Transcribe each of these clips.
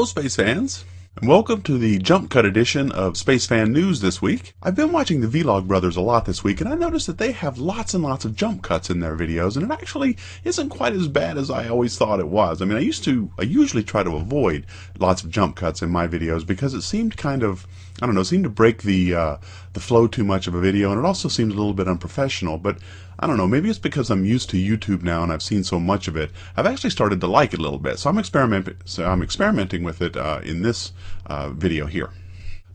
Hello Space fans, and welcome to the Jump Cut edition of Space Fan News this week. I've been watching the Vlog Brothers a lot this week, and I noticed that they have lots and lots of jump cuts in their videos, and it actually isn't quite as bad as I always thought it was. I mean, I usually try to avoid lots of jump cuts in my videos because it seemed kind of, I don't know, seemed to break the flow too much of a video, and it also seemed a little bit unprofessional. But I don't know, maybe it's because I'm used to YouTube now and I've seen so much of it. I've actually started to like it a little bit, so I'm experimenting with it in this video here.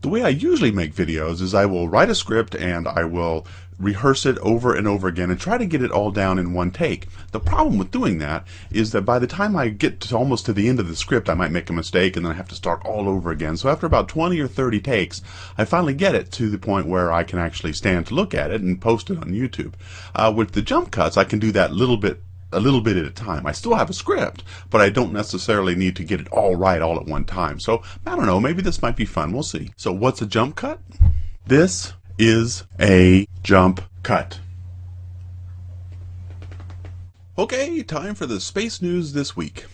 The way I usually make videos is I will write a script and I will rehearse it over and over again and try to get it all down in one take. The problem with doing that is that by the time I get to almost to the end of the script, I might make a mistake and then I have to start all over again. So after about 20 or 30 takes, I finally get it to the point where I can actually stand to look at it and post it on YouTube. With the jump cuts, I can do that a little bit at a time. I still have a script, but I don't necessarily need to get it all right all at one time. So I don't know, maybe this might be fun. We'll see. So what's a jump cut? This is a jump cut. Okay, time for the space news this week.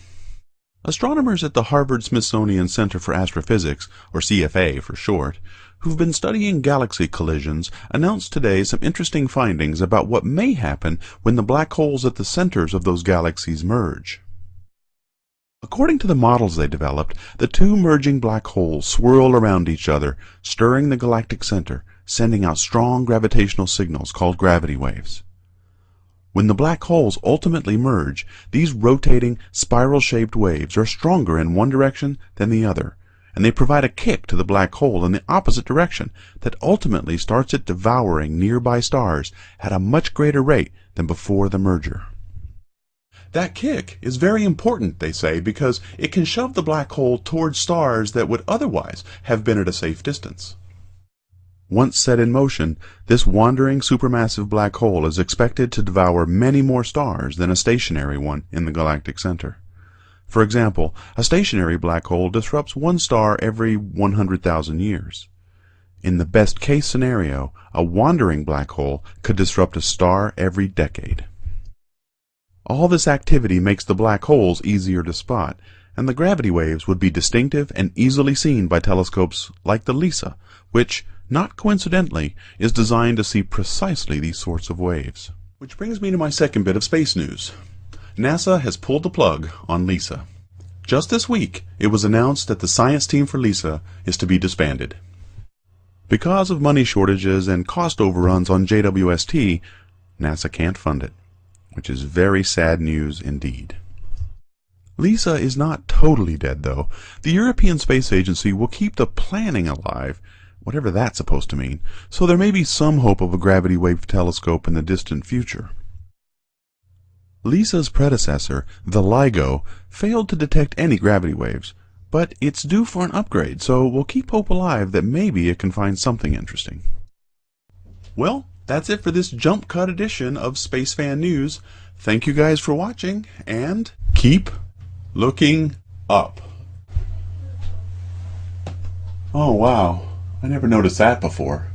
Astronomers at the Harvard-Smithsonian Center for Astrophysics, or CFA for short, who've been studying galaxy collisions, announced today some interesting findings about what may happen when the black holes at the centers of those galaxies merge. According to the models they developed, the two merging black holes swirl around each other, stirring the galactic center, sending out strong gravitational signals called gravity waves. When the black holes ultimately merge, these rotating, spiral-shaped waves are stronger in one direction than the other, and they provide a kick to the black hole in the opposite direction that ultimately starts it devouring nearby stars at a much greater rate than before the merger. That kick is very important, they say, because it can shove the black hole towards stars that would otherwise have been at a safe distance. Once set in motion, this wandering supermassive black hole is expected to devour many more stars than a stationary one in the galactic center. For example, a stationary black hole disrupts one star every 100,000 years. In the best-case scenario, a wandering black hole could disrupt a star every decade. All this activity makes the black holes easier to spot, and the gravity waves would be distinctive and easily seen by telescopes like the LISA, which, not coincidentally, is designed to see precisely these sorts of waves. Which brings me to my second bit of space news. NASA has pulled the plug on LISA. Just this week, it was announced that the science team for LISA is to be disbanded. Because of money shortages and cost overruns on JWST, NASA can't fund it, which is very sad news indeed. LISA is not totally dead, though. The European Space Agency will keep the planning alive, whatever that's supposed to mean, so there may be some hope of a gravity wave telescope in the distant future. LISA's predecessor, the LIGO, failed to detect any gravity waves, but it's due for an upgrade, so we'll keep hope alive that maybe it can find something interesting. Well, that's it for this jump cut edition of Space Fan News. Thank you guys for watching, and keep looking up. Oh wow, I never noticed that before.